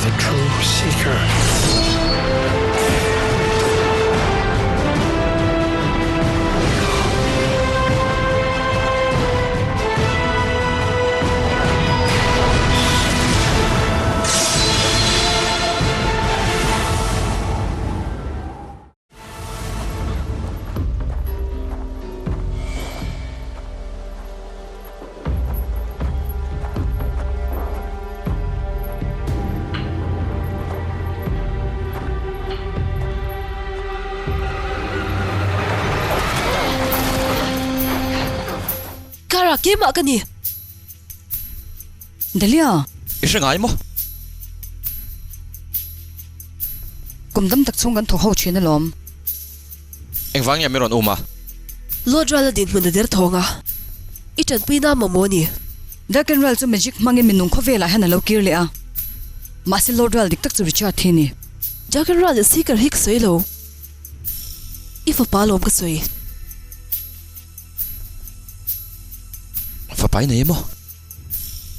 the true seeker. Game ka ni. Dalia. Isa ngay mo. Kumdam takchung kan thoho china lom. Engwang ya meron uma. Lodra la din manader thonga. Ichan pina mamoni. Dakan ral chu magic mangin minung khovela hana lo kirle a. Masi lodral dik tak chu richa thini. Dakan ral seeker hik soilo. Ifa palom ka soi. Fapai na mo.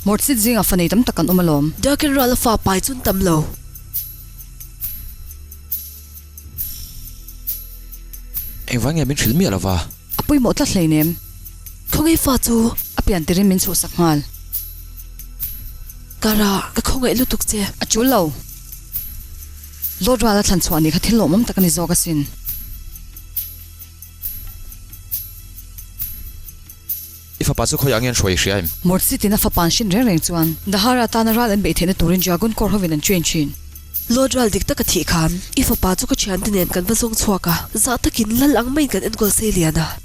Mortsit zing a fanay tam takan umalom. Dakan ral fa pai chun tamlo. Engwang ya min filmi alawa. Apoy mo tla thlainem. Khongai fa chu Apian tirin min chu sakmal. Kara ka khongai lutuk che. Achul lo. Lodral thlan chwani kha thil lomam takani zoga sin. Ifa pasu khoy angen shoi shiaim. Mortsit ina fa panshin reng chuan. Dahara tanaral an beithene turin jagun kor hovin an chen chin. Lodral dik tak thi khan. Ifa pa chu ka chian tinen kan va zong chhuaka. Za takin lalang mai kan engol seliana.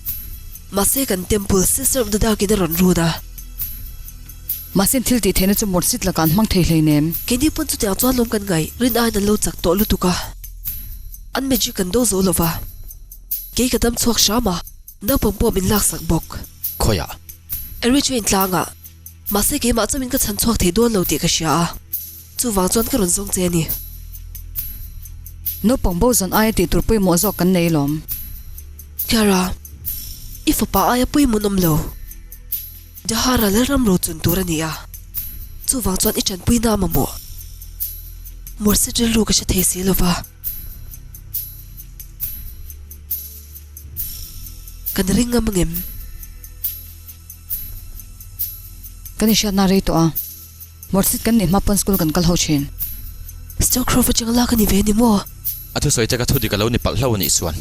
Mase kan temple sister of the dark in ron ruda. Masin thil ti thene chu mortsit la kan mang thei hleinem. Kendi pun chu tia chuan lom kan ngai. Rin ai na lo chak to lutuka. An magic kan do zo lova. Ke kadam chuak shama. Na pampo min lak sak bok. Khoya. Eri chuin tlanga. Mase ke ma chamin ka chan chuak thei don lo ti ka sha. Chu wang chuan ka ron zong che ni. No pangbo zon ay ti turpui mo zo kan nei lom. Kara. Ifa pa aya pui munom lo. Dahara le ram ro chun tur ania. Chu wang chuan ichan pui na ma mo. Morsi jil ru ka sha thei si lova. Kan ringa mangem. Kanisha na rito a. Mortsit kan ni mapan school kan kalho chin. Still Crawford jang la kan ni ve ni mo. Atu soi taka thudi kalo ni palhlaw ni suan.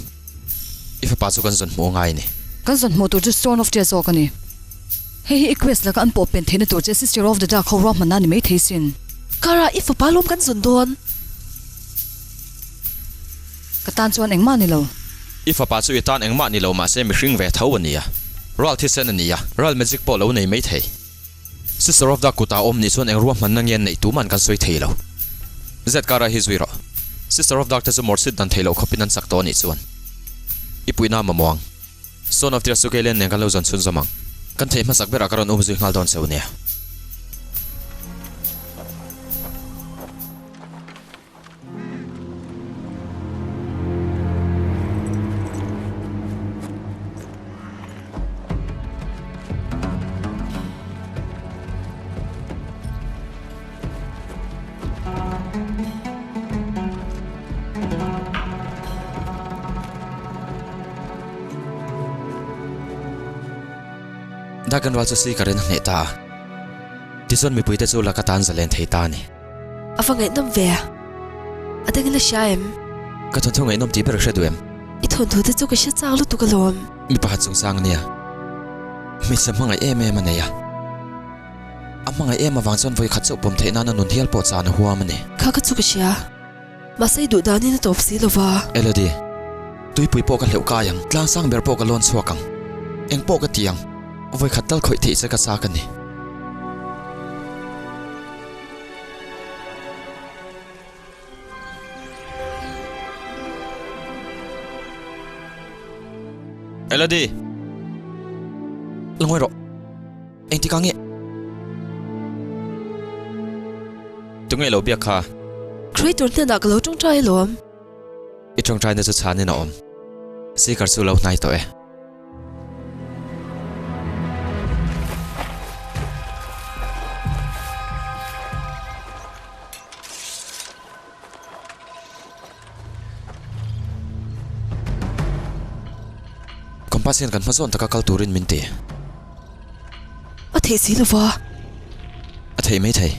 Ifa pasu kan zon mo ngai ni. Kan zon mo to just son of jezo kani. Hey request la kan popen thene to je sister of the dark ho rom man ni mai theisin. Kara ifa palom kan zon don. Katan chuan engma ni lo. Ifa pasu itan engma ni lo ma se mi hring ve thau ania. Ral thisen ania. Ral magic po lo nei mai thei. Sister of the kuta om ni chuan engruam man nang yen nei tu man kan soi thei lo. Zet kara hizwiro. Sister of Doctor Mortsit dan thei lo khopinan sakto ni chuan. Ipuina mamawang. Son of the sukelen neng kan lo zon chun zamang. Kan thei masak bera karon umzu ngal don seunia. Dagan wal si karin neta. Tison mi puite chu lakatan zalen theita ni. Afangai nam ve. Adang la shaim. Ka thon thong enom ti ber shadwem. I thon thu te chu ka sha chang lu tu ka lom. Mi pahat chung sang nia. Mi samanga em ania. Amanga em awangchon voi khatso pom theina na nun hial po cha na huam ni. Kha ka chu ka sha. Masai du dani na top si lova. Elodi. Tui pui po ka leu ka yang tlang sang ber po ka lon chuakang. Eng po ka tiang. Voi khatal khoi thi cha ka sa ka ni. Elodi. Langoi ro. Eng ti ka nge. Tungai lo bia kha. Creator te na ka lo chung trai lom. I chung trai na chu chani na om. Si kar su lo nai to e. pasien kan mazon taka kalturin minti a thei si lova a thei mai thei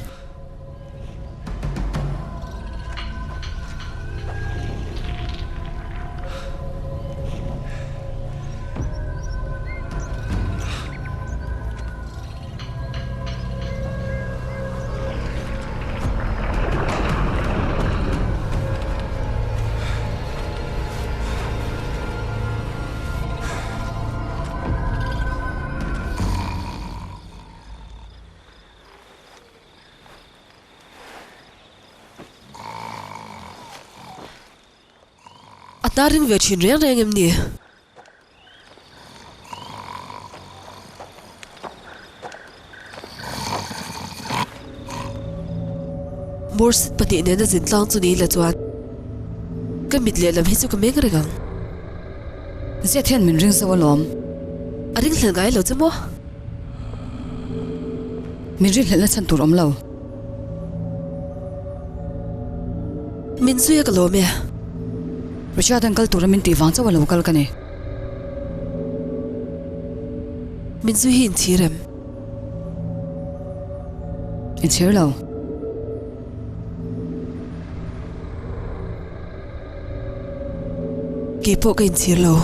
narin ve chin reng reng em ni morsit pati ne na zin tlang chu ni la chuan ka mit le lam hi chu ka meng rengang zia thian min ring zo lom a ring hlan gai lo chamo min ring hlan la chan tur om lo min zuya ka lo me Richard uncle tur min ti wang chaw lo kal ka ni min zu hin thirem in here lo ke po ka in thir lo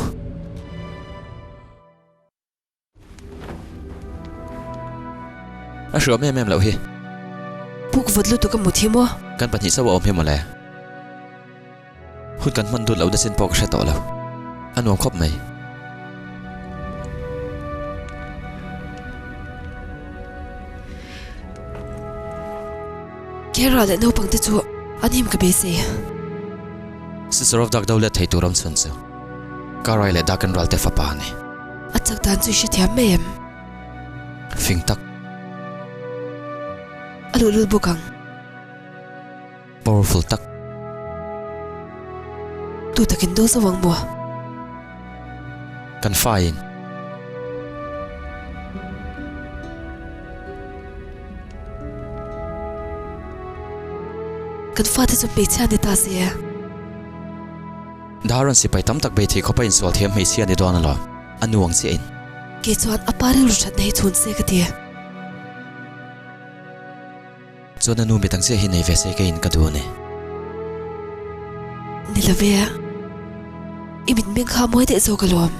a shuam em lo hi puk vodlu to ka muthi mo kan pani sawa om he male hut kan man du lo da sin pok sha to lo anom khop mai kera le no pang te chu anim ka be se sister of dak dawla thei turam chun chu karai le dakan ral te fa pa ni achak dan chu shi thiam mem fing tak alulul bukang powerful tak tu takin do sawang mo kan fain kan fa te chu pe cha ni ta se daran si pai tam tak be thi khopa in sol thiam mei sia ni don lo anuang si in ke chuan apare lu that nei chun se ka ti chona nu mi tang se hi nei ve se ke in ka du ne ni la ve imit meng kha moi te zo ka lom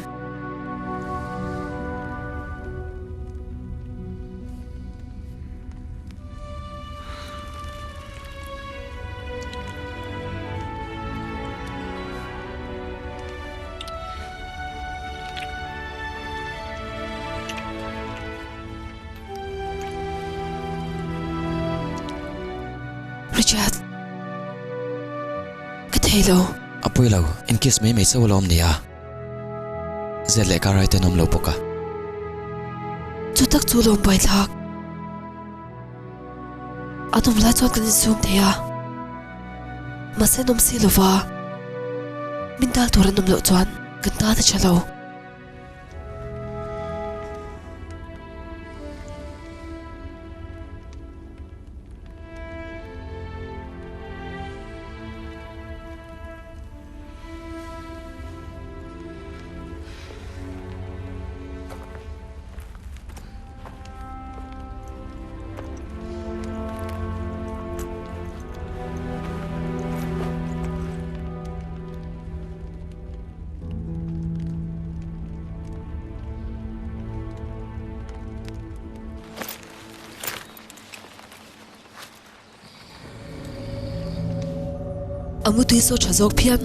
Richard ka thei lo apoi lo in case me mei sawalom nia zele karai te nom lo poka chu tak chu lom bai thak atum la chot kan zoom theya mase nom si lova min dal toran nom lo chuan kan ta ta chalo amu tui so chazok phian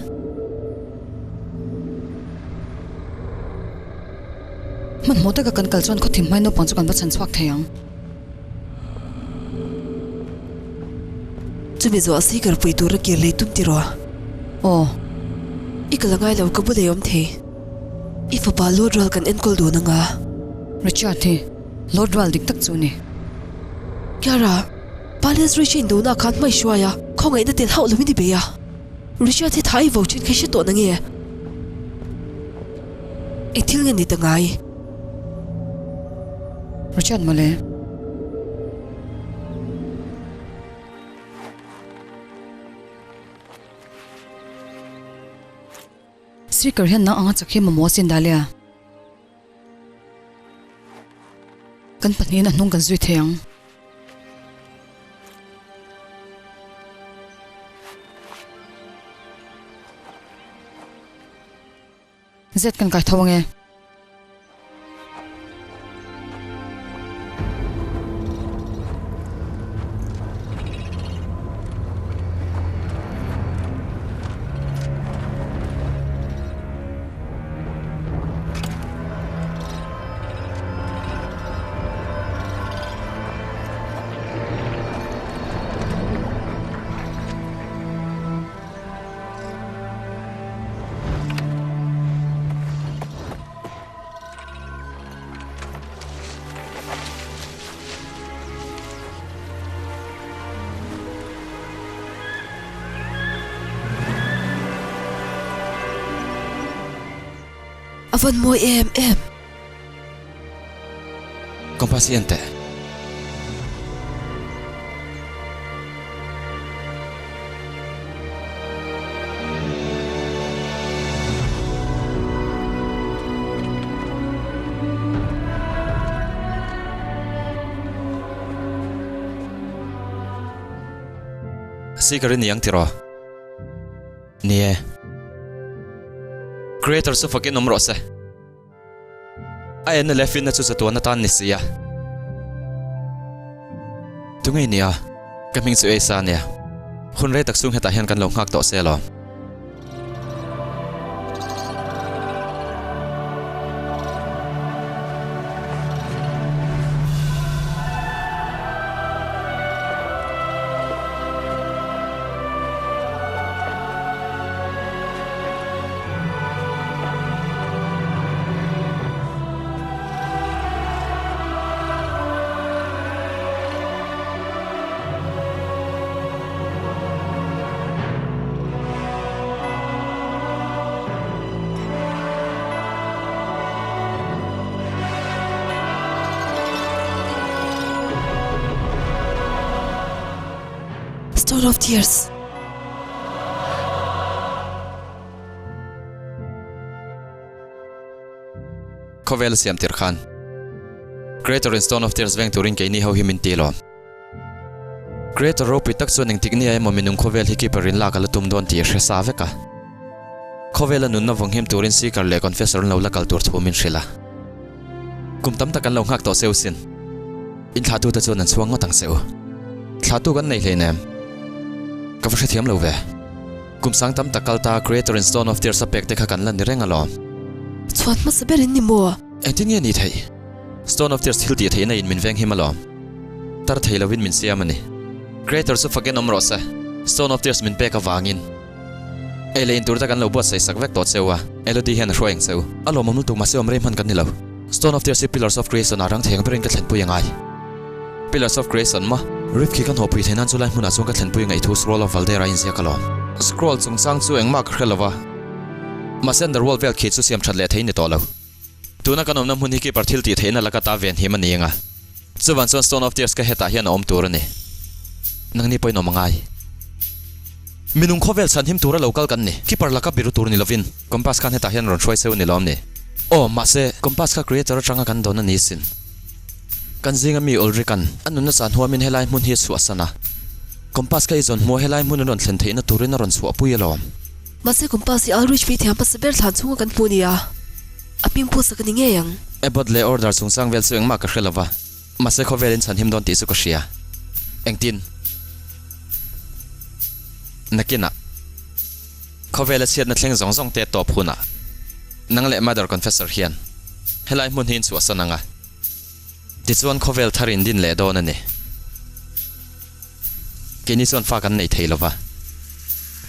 man mota ka kan kal chon kho thim mai no pang chu kan ba chan chhuak theyang chumi zo asi kar pui tur ke le tum tiro oh ikalangai lo ka bu le om the if a balo dral kan enkol do na nga Richard thi lord wal dik tak chu ni kyara palace rishin do na khan mai shwaya khongai na tel hau lo mi di be ya Richard thi thai vo chin khashi to na nge ethil nge ni ta ngai Richard male speaker hian na anga chakhi mo sin dalia kan pahnih na hnung kan zui theng zet kan kai thawang e Avan mo em. Compaciente. Sikarin yang tiro. Nie. Creator sa fakin nomro se. Ay na lefin na sa tuwa na tan ni siya. Tungay niya. Kaming su esa niya. Hunray taksung hetahian kan long hak to selo. Stone of Tears. Kovel siam tirkhan. Creator in Stone of Tears veng turin kay ni ho himin tilo. Creator rope tak so ning tikni ay mominung kovel hikiparin la kalatum don ti sa veka. Kovel anun na vonghim turin sikar le confessor no la kaltur thumin shila. Kumtam takan long hak to seusin. In thatu ta chon an chuang ngotang seu. Thatu kan nei hlenem. Kavashe thiam lo ve. Kumsang tam takalta Creator in Stone of Tears apek te khakan lan ni rengalom. Chuan ma saberin ni mo. Entin ni thei. Stone of Tears hilti theina in min veng himalom. Tar theilawin min siamani. Creator su fagen omrosa. Stone of Tears min pek awangin. Elein tur takan lo bot sai sakvek tot sewa. Elodi hen hroeng seu. Alo mamul tu mase omre man kan nilo. Stone of Tears Pillars of Grace on arang theng bring ka thlen puyangai. Pillars of Grace on ma rip ki kan hopui thenan chulai hmuna chung ka thlen puyangai thu scroll of Valdera in sia kalom. Scroll chung sang chu engma ka khrelawa. Masen the world vel khit chu siam thatle thein ni tolo. Tuna kanom nam huni ki parthil ti theina laka ta ven hima ninga. Chuwan son Stone of Tears ka heta hian om turani. Nangni poino mangai. Minung khovel san him tura local kan ni. Ki par laka biru tur ni lovin. Compass kan heta hian ron choi seu ni lom ni. Oh mase Compass ka Creator changa kan dona ni sin. Kan zinga mi olri kan anu na san huamin helai mun hi su asana. Compass ka izon mo helai mun ron thlen theina turin ron su apu yelom. Mase Compass I outreach fi thiam pasaber than chunga kan punia. Apim pu sakani nge yang. Ebot le order chung sang vel sueng ma ka khrelawa. Mase khovelin san him don ti su ka shia. Engtin. Nakina. Khovela siat na thleng zong zong te top huna. Nangle mother confessor hian. Helai mun hin su asananga. Tichuan khovel tharin din le don ani. Kini son fa kan nei theilowa.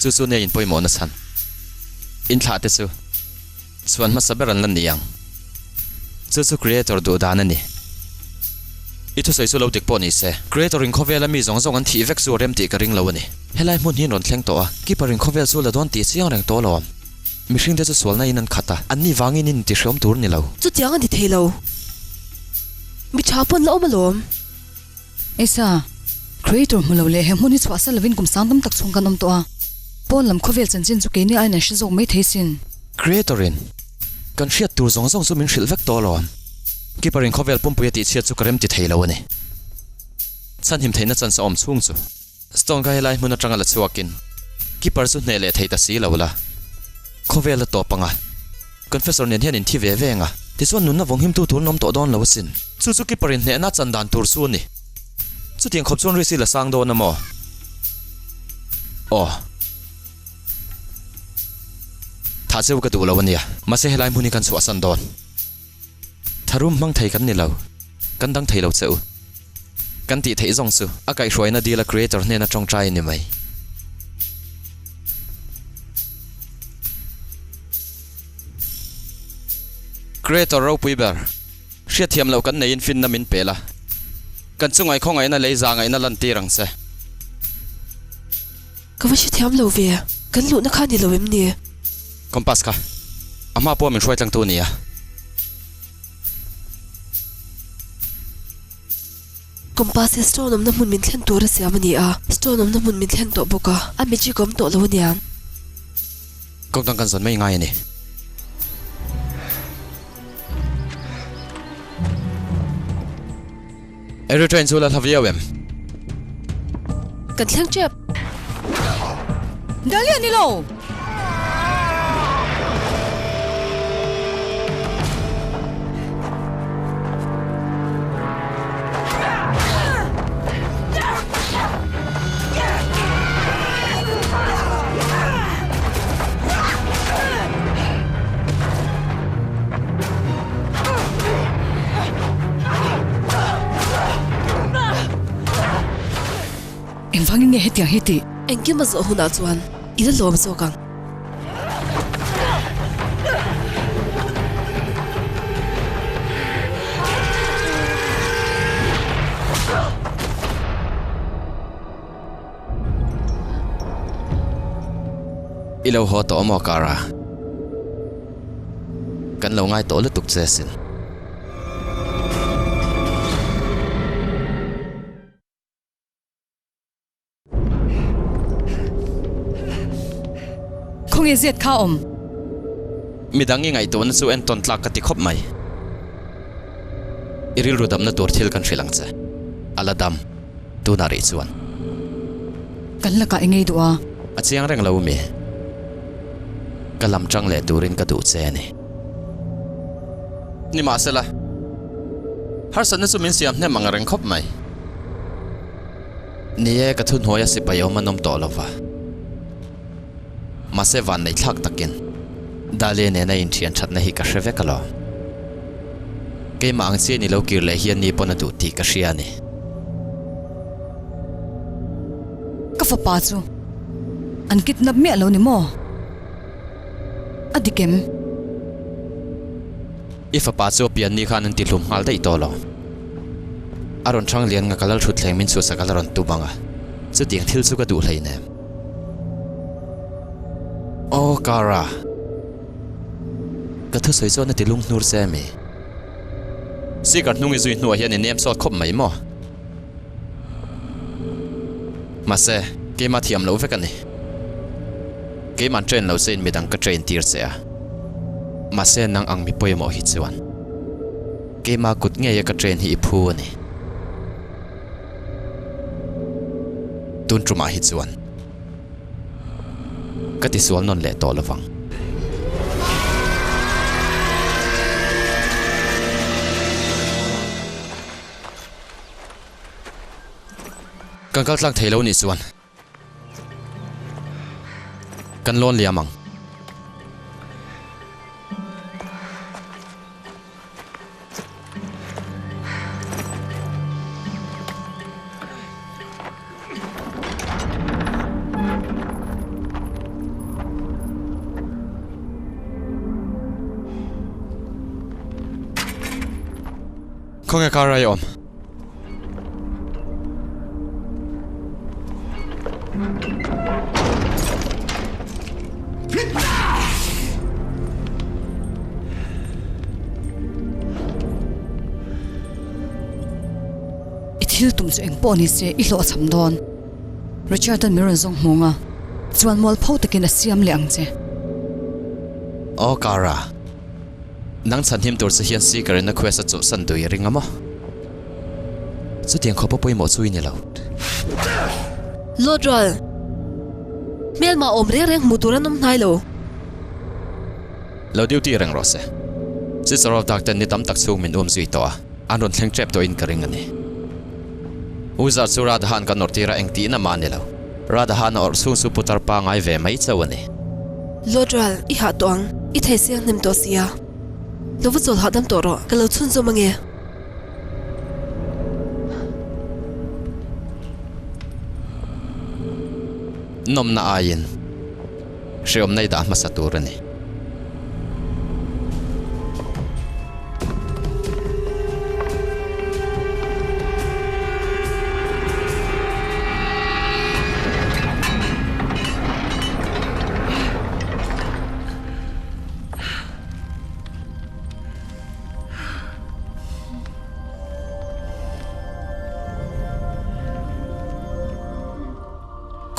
Chu chu ne in poimo na san. In thla te chu. Chuan ma saberan lan niang. Chu chu Creator do dan ani. Ito sai su lo dik po ni se. Creator in khovela mi zong zong an thi vek su rem ti ka ring lo ani. Helai mun hin ron thleng to a. Ki parin khovel su la don ti siang reng to lo. Mishing de chu swalna in an khata. Anni wangin in ti shom tur ni lo. Chu tiang an di thelo. Mi chapon la omalom. Esa Creator mulo le he muni chwasa lovin kum sangdam tak chung kanom to a pon lam khovel chanchin chu ke ni ai na shizok mai theisin Creatorin. Kan shiat tur zong zong su min shil vek to lo. Kiparin khovel pumpuya ti chia chu karem ti theilo ani chan him theina chan sa om chung chu stone ka helai mun atanga la chuakin keeper chu ne le theita si lola khovel to panga confessor nen hian in thi ve venga ti chuan nun na vong him tu tur nom to don lo sin chu chu keeperin ne na chan dan tur su ni chu tiang khop chon ri si la sang do na mo oh tha cheu ka tu lo ania ma se helai muni kan chu asan don tharum mang thei kan ni lo kan dang thei lo cheu kan ti thei zong su akai hroina dila creator ne na tong trai ni mai creator ro puiber hria thiam lo kan nei in fin na min pela kan chungai khongai na lei za ngai na lan ti rang se ka wa shi thiam lo ve kan lu na kha ni lo em ni compass ka ama po min hruai tlang tu ni a compass stone om na mun min thlen tur se amani a stone om na mun min thlen to boka a mi chi kom to lo niam kong tang kan zon mai ngai ni every train so la thaviawem kan thlang chep Dali ni lo. Em vangin nge hetiang heti. engki ma zo huna chuan ila lom zo kang ilo ho to mo kara kan lo ngai to le tuk che sin Không e zet kha om midangi ngai to na chu en ton tlak ka ti khop mai iril rudam na tur thil kan hrilang che aladam tu na ri chuan kan la ka engei do a achiang reng lo mi kalam chang le turin ka du che ni ni ma sela har san na chu min siam ne mangareng khop mai ni e ka thun hoya si payo manom to lova ma se van nei thak takin dale ne na in thian that na hi ka hreve kalo ke mang che ni lo kir le hian ni pona du ti ka hria ni ka fa pa chu an kidnap me lo ni mo adikem if a pa chu pian ni khan an ti hlum hal dei to lo aron thang lian nga kalal thut thleng min chu sakal ron tu banga chu ding thil chu ka du hlei ne oh kara ka thu soi zo na tilung nur se mi si kar nungi zui nuwa hian in nem sot khop mai mo ma se ke ma thiam lo vek ani ke man train lo sen midang ka train tir se a ma se nang ang mi poimo hi chuan ke ma kut nge ya ka train hi phu ani tun truma hi chuan ka ti sual non le to lawang kan kal tlang theilo ni chuan kan lon liamang không nghe caray om ithil tum chu engpo ni se i hlo cham don Richard an miron zong monga chuan mol phau takin a siam le ang che oh kara nang chan him tur se hian si karin na quest chu san dui ring ama chu tiang khopa poi mo chui ni lo Lodral mel ma om reng muturan om nai lo lo duty reng ro se sister of doctor ni tam tak chu min zui to an ron thleng trap to in karing ani uza sura han kan nortira engti na ma ni lo Radhan or su putar pa ngai ve mai chawani Lodral I ha tong I thai siang nim to sia Lovu chol hadam to ro kalo chun zo mange nom na ayin shiom nei da masaturani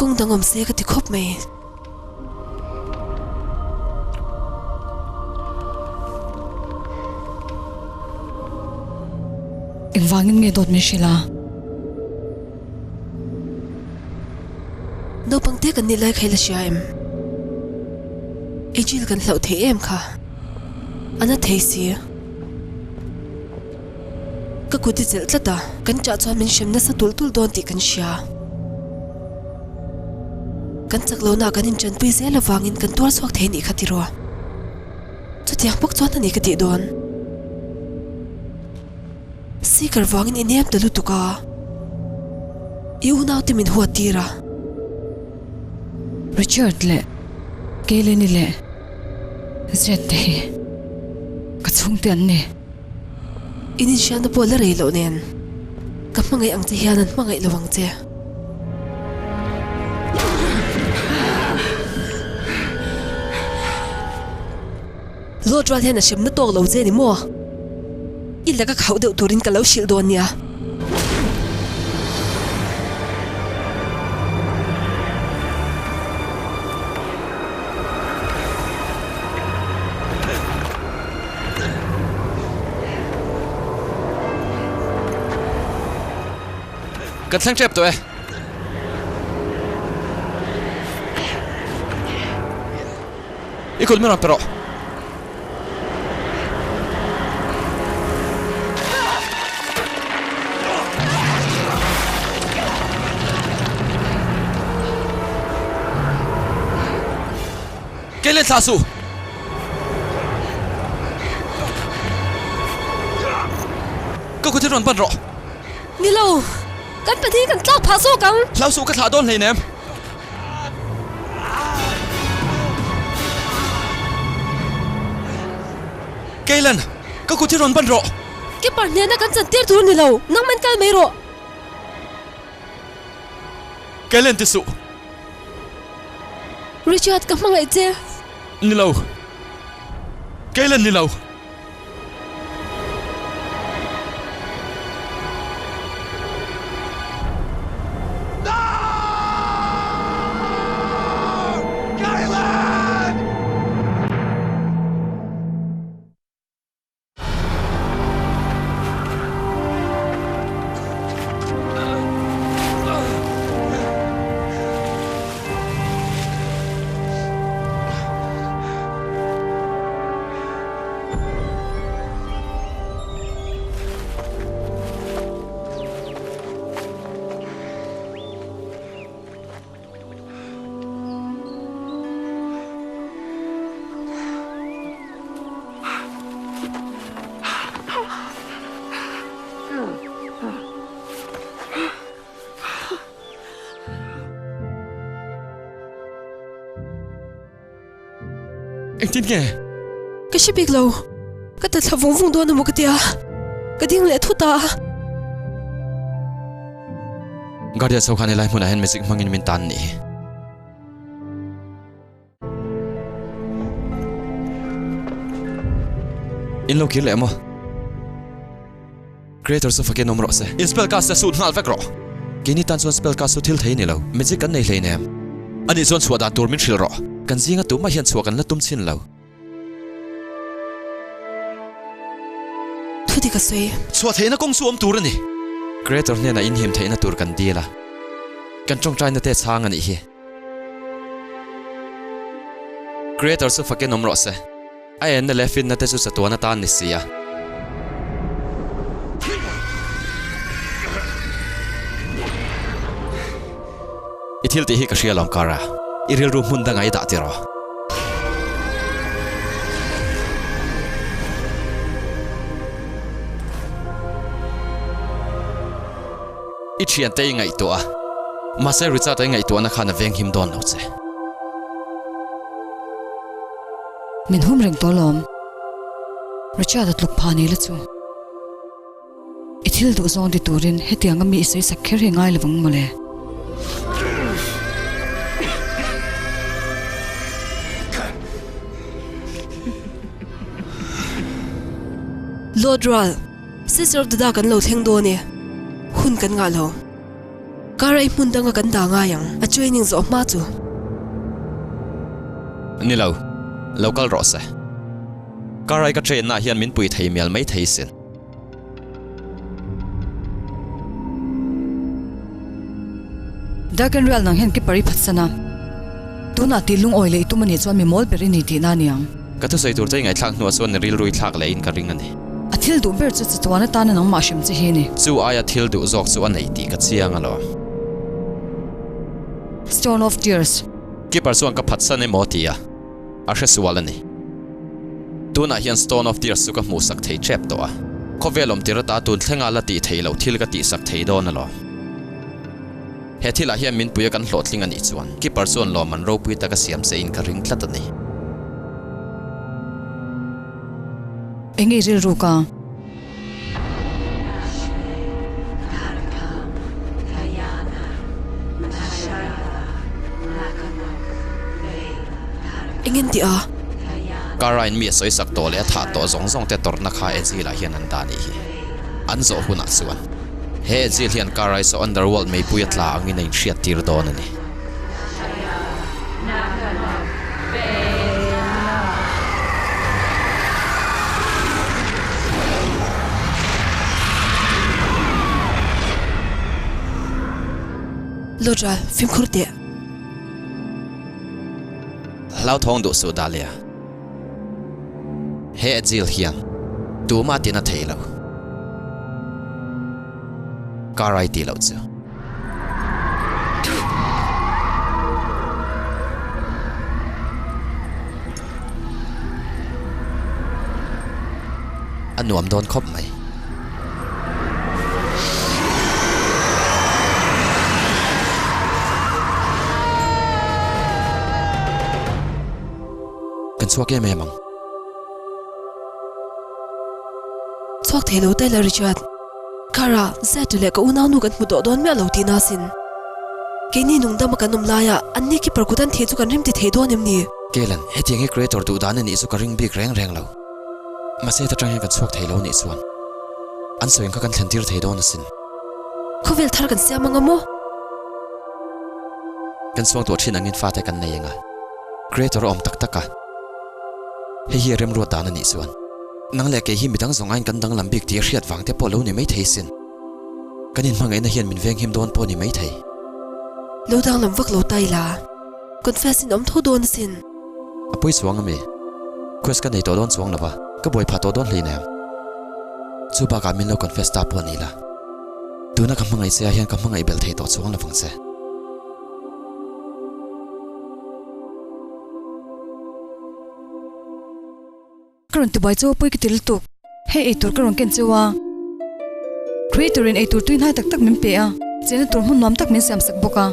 Kung dangom se ka ti khop mai Engwangin nge dot mi shila no pangte kan ni lai khaila shaim Ejil kan hlau the em kha ana thei si ka kuti zel tlata kan cha chwa min shem na sa tul don ti kan sha kan chaklo na kan in chan pui se lawangin kan tuar swak the ni khatiro chu tiang pok chwa ni ka ti don si karwangin inem talu tuka iu naw ti min huwa tira Richard le Kaylin le Zed te kachung te an ne inin siya na po la reylo nen kapmangay ang tihianan mangay lawang te Lodral hen na siyam na tog law ze ni mo ila ka khau deuh turin ka law shil don niya kan thlang trap to ikut meron pero Kailan sasu Kau kuti ron pan ro Nilaw kan pati kan tlaw paso kang Lau su ka thla don hlei nem Kailan Kau kuti ron pan ro ke parne na kan chan tir tur nilaw nang man kal mai ro Kailan tisu Richard ka mangay che Nilaw Kailan nilaw Anh tin nghe ka shibik law ka ta thlawung vung don mo ka tia ka ding le thu ta Guardia sau khane lai mun ahen magic mangin min tan ni In lo kir le mo Creator sa fakin nomro se In spellcast sa suit nal vekro Kini tan suan spellcast su til thei ni lo magic kan nei hlei nem Ani suan suada tur min shil ro kan zinga tu ma hian chuakan la tum chin lo ka soi chua theina kong suam tur ani creator ne na in him theina tur kan dila kan chong trai na te chang ani hi creator su fakin nomro se ai en le fin na te su satwana tan ni sia ithil te hi ka shia longkara iril ru mun da ngai da tiro ichian te ngai to a mase richa te ngai to na khana veng him don lo che min hum reng tolom Richard at luk phani la chu ithil du zong di turin hetianga mi isai sakher he ngai lawang mole Lord Ral sister of the da kan lo theng do ni hun kan nga lo karai mun da nga kan da nga yang a training zo ma chu ni lo local rose karai ka train na hian min pui thei mel mai thei sin dakan real nang hen ki pari phatsana tuna tilung oile itumani chwa mi mol peri ni ti na niang ka thu sei tur te ngai thak nu ason ril rui thak le in ka ring ani athil du ber chu chwana ta na nang ma shim chi he ni chu aya thil du zok chu anei ti ka chiang alo stone of tears ki par suan ka phatsan e motia a hre sualani tuna hian stone of tears su ka mu sak thei trap to a khovelom tirata tun thlenga la ti thei lo thil ka ti sak thei don alo he thila hian min puya kan hlotling ani chuan ki par suan lo man ro pui ta ka siam se in ka ring tlat ani engi ril ru ka ingen ti a karain mi soi sak to le tha to zong zong te tor na kha e ji la hian an da ni hi an zo huna chuan he ji hian karai so underworld mei pui tla angin nei hriat tir don ani Lord Ral film khurte lau thong du su dalia he jil hian tu ma tin a theilo karai ti lo chu anuam don khop mai kan chuak em emang chuak thelo te la Richard kara zetule ka una nu kan mudo don me lo ti na sin ke ni nung dam kan num la ya anni ki perkutan the chu kan rim ti the don em ni kelan hetiang e creator du dan ni su ka ring big reng reng lo mase ta tang kan chuak thelo ni chuan an soing ka kan thlentir thei don sin khovel thar kan sia manga mo kan chuak to thin angin fa te kan nei nga creator om tak taka he hi rem ro dan ni chuan nang le ke hi midang zongain kan dang lambik ti hriat wang te polo ni mai thei sin kanin mangai na hian min veng him don po ni mai thei lo dang lam vak lo tai la confess in om tho don sin apoi chuang ame quest ka nei to don chuang lawa ka boi pha to don hlei chu ba ka min lo confess ta po ni la tuna ka mangai se hian ka mangai bel thei to chuang la wang se karon ti bai chu pui ki til tu he e tur karon ken chewa creator in e tur tuin hai tak tak min pe a chena tur hun nom tak min sam sak boka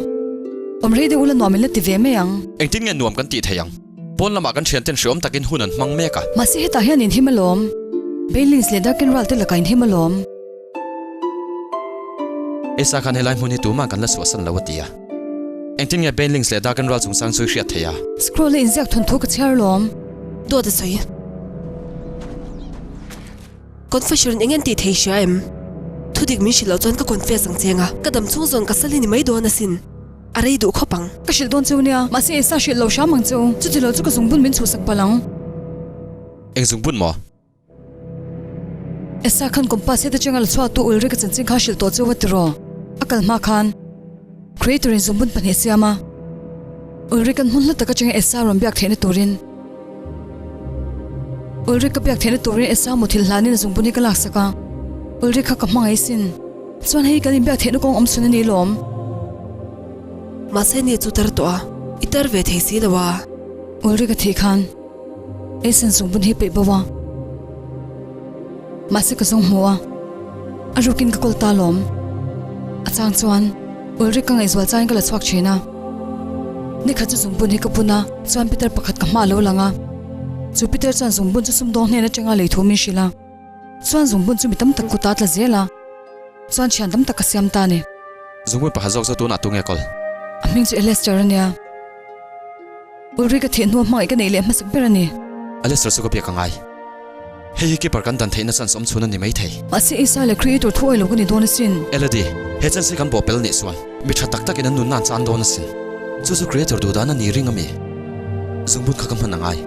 omre de ula nom la ti ve me yang engtin nge nuam kan ti theyang pon lama kan thian ten shom takin hunan mang me ka masi heta hian in himalom bailings le da ken ral te la kain himalom esa kan helai muni tu ma kan la suasan lawatia engtin nge bailings le da kan ral chung sang sui hriat theya scroll in zak thon thok char lom do de sai confession ingen ti thei shaim thudik mi shilo chon ka confess ang chenga kadam chung zon ka salini mai do na sin arei du khopang ka shil don chunia masi esa shil lo sha mang chu chu ti lo chu ka zung bun min chu sak palang eng zung bun mo esa khan kompas he ta chengal chwa tu ulri ka chanchin kha shil to chawa tiro akal ma khan creator in zumbun pan he siama ulri kan hun la ta ka cheng esa rom byak thene turin ulri ka byak thene turin esa muthil hlanin zumbun hi ka lak saka ulri kha ka mangai sin chuan hei kan byak thene kong om sunani lom Masai ni chu tar to a itar ve thei si lawa ulri ka thi khan esen zumbun hi pe bawa mase ka song huwa arukin ka kolta lom achang chuan ulri ka ngai zwal chain ka la chhuak china ni kha chu zumbun hi ka puna chuan peter pakhat ka ma lo langa chu peter chan zumbun chu sum dong ne na chenga lei thomi shila chuan zumbun chu mitam tak ku ta tla zela chuan chian dam tak ka siam ta ne zungun pa hazok tu na tu nge kol aming chu Lester ania ulri ka the nu mai ka nei le ma sak berani Lester su ko pia ka ngai hei ki par kan dan theina san som chuna ni mai thei ase isa le creator thoi lo gani don sin eladi he chan se kan bo pel ni suan mi tha tak tak in nun nan chan don sin chu creator du dana ni ring ami zungbun kha kam hanangai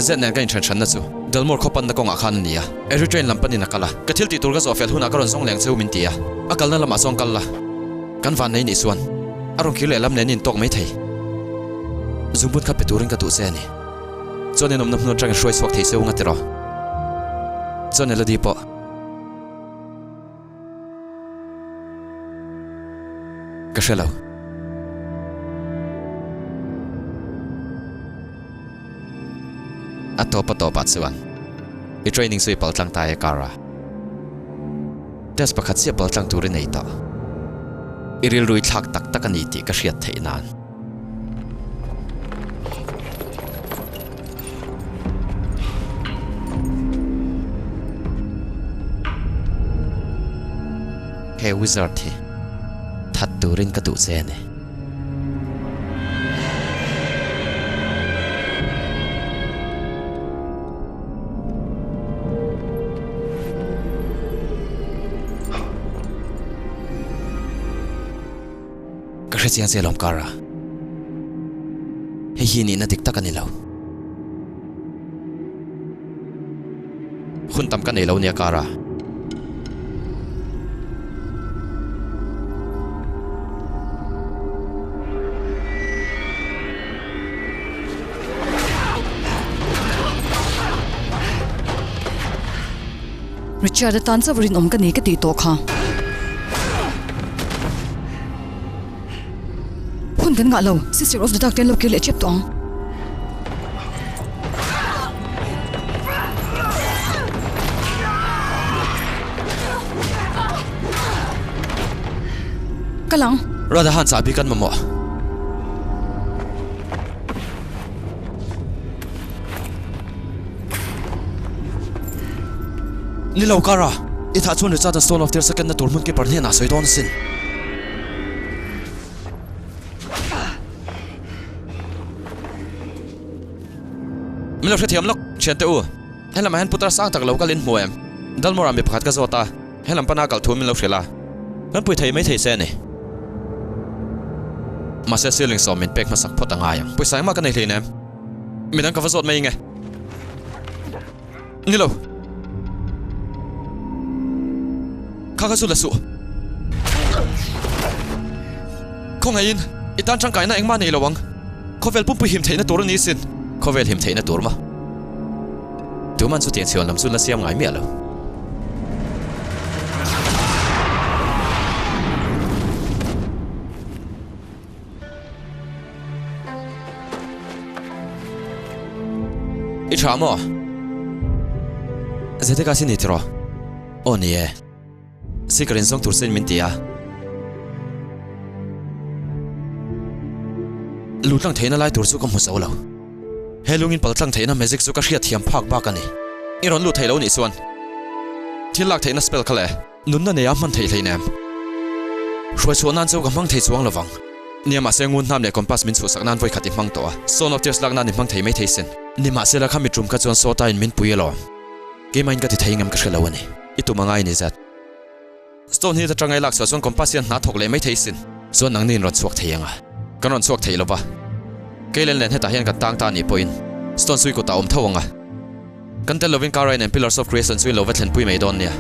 zet na gain chan na chu dalmor khopan na konga khan nia every train lampani na kala kathil ti turga zofel huna karon song leng cheu min tia akal na lama song kala kan van nei ni suan arong khile lam nen in tok mai thei zumbut kha peturing ka tu se ni chone nom nam no trang shoi swak thei seu nga tero chone la di po ka shelo atopa to pat suan I training sui pal tlang ta e kara des pakhat sia pal tlang tur nei ta iril rui thak tak tak ani ti ka hriat thei nan he wizard hi that turin ka tu se ne Christian selom kara hi ni na dik takani lo khun tam kan nei lo nia kara Richard tan cha vorin om ka ni ka ti to kha hun kan nga lo sister of the dark ten lo ke le chep tong kalang rada han sa bi kan mamo ni lo kara itha chun cha da stone of their second na turmun ke parne na soi don sin Milo thiam lok chente u helam han putar sang tak lo kalin moem dalmoram be phat ka zota helam pana kal thum milo hrela kan pui thei mai thei se ne mase ceiling som min pek masak phota ngayang pui sai ma kan nei hleinem midang ka vazot mai nge nilo kha su la su khong ain itan chang kai na engma nei lawang khovel pum pu him theina tur ni sin khovel him theina tur ma tu man su tian chion lam su la siam ngai mi alo I chamo zete ka sin itro onie sikrin song tur sin min tia lutlang theina lai tur su kam husau lo helungin paltlang theina magic su ka hria thiam phak ba ka ni iron lu theilo ni suan thilak theina spell khale nun na ne ya man thei theinam shoi chuanan chau ka mang thei chuang lawang niama sengun nam le compass min chu saknan voi khati mang to son of tears lak na ni mang thei mai thei sen nima sela khami trum ka chon sota in min puilo ke main ka ti theingam ka hrelo ani itu mangai ni zat stone hi ta tangai lak so son compass yan na thok le mai thei sin so nang nin rot chuak theianga kanon chuak thei lova kelen len heta hian ka tang ta ni point stone sui ko ta om thawanga kan tel loving car and pillars of creation swin lovat thlen pui mai don nia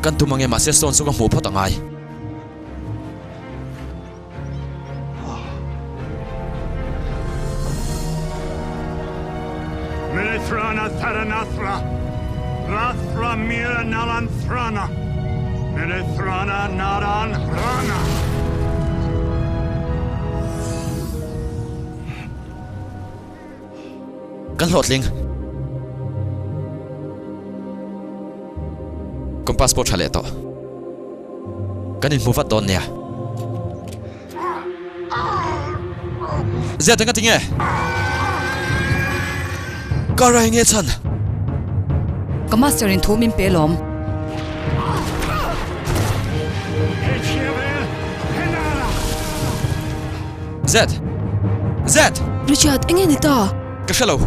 kan tu mange ma se stone sunga mu phot angai Milithrana Tharanathra Rathra Mira Nalanthrana Milithrana Naran Rana kan hlotling kon passport hale to kan in move don nia zia tanga tinge karai nge chan ka master in thumin pe lom Z Richard, enge ni ta. ka shalo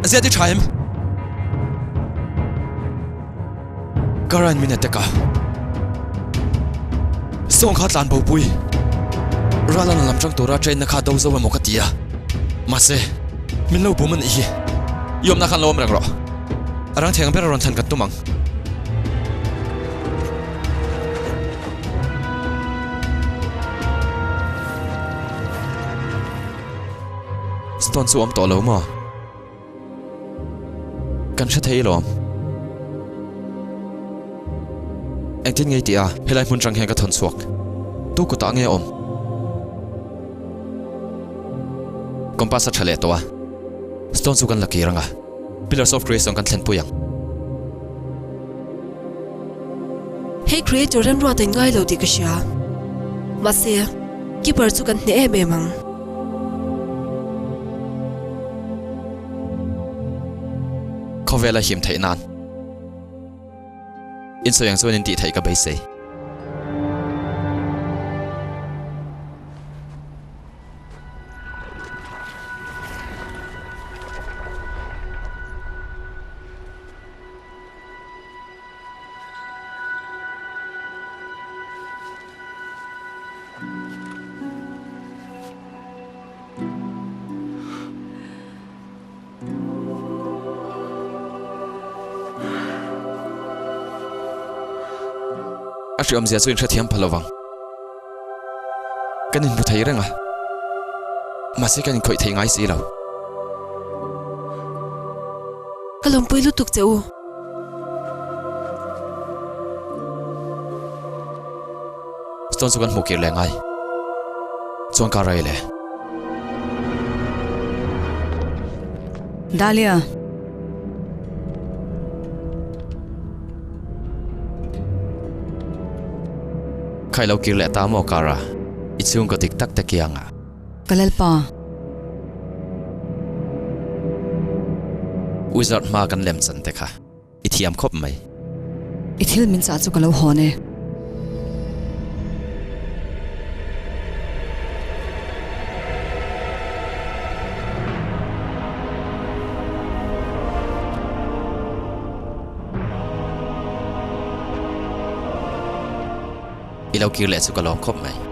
zia di time karai minute ka song khat lan bo pui ralan lam chang tora train na kha do zo mo ka tia mase min lo bu man hi yom na khan lom rang ro arang theng ber ron than ka tumang stone su om to lo mo kan sha thei lom anh tin ngay tia helai mun chang he ka thon suak tu ku ta nge om compass a thale to a stone su kan laki ranga pillars of grace on kan thlen puyang Hey creator ram ro ten ngai lo di ka sha. Mase keeper chu kan ne e mang. khovela him thei nan in so yang so in ti thei ka bai se Actually, I'm just going to tell you palovang. Kan in bu thei ranga. Mase kan in khoi thei ngai si lo. Kalom pui lu tuk cheu. Stone su kan mu kir le ngai. Chuan ka rai le. Dahlia Khai lo kir le ta mo kara. Ichung ko tik tak takianga. kalal pa Wizard ma kan lem chan te kha. Ithiam khop mai. ithil min cha chu kalo hone Ilaw kir le chu ka lom khop mai.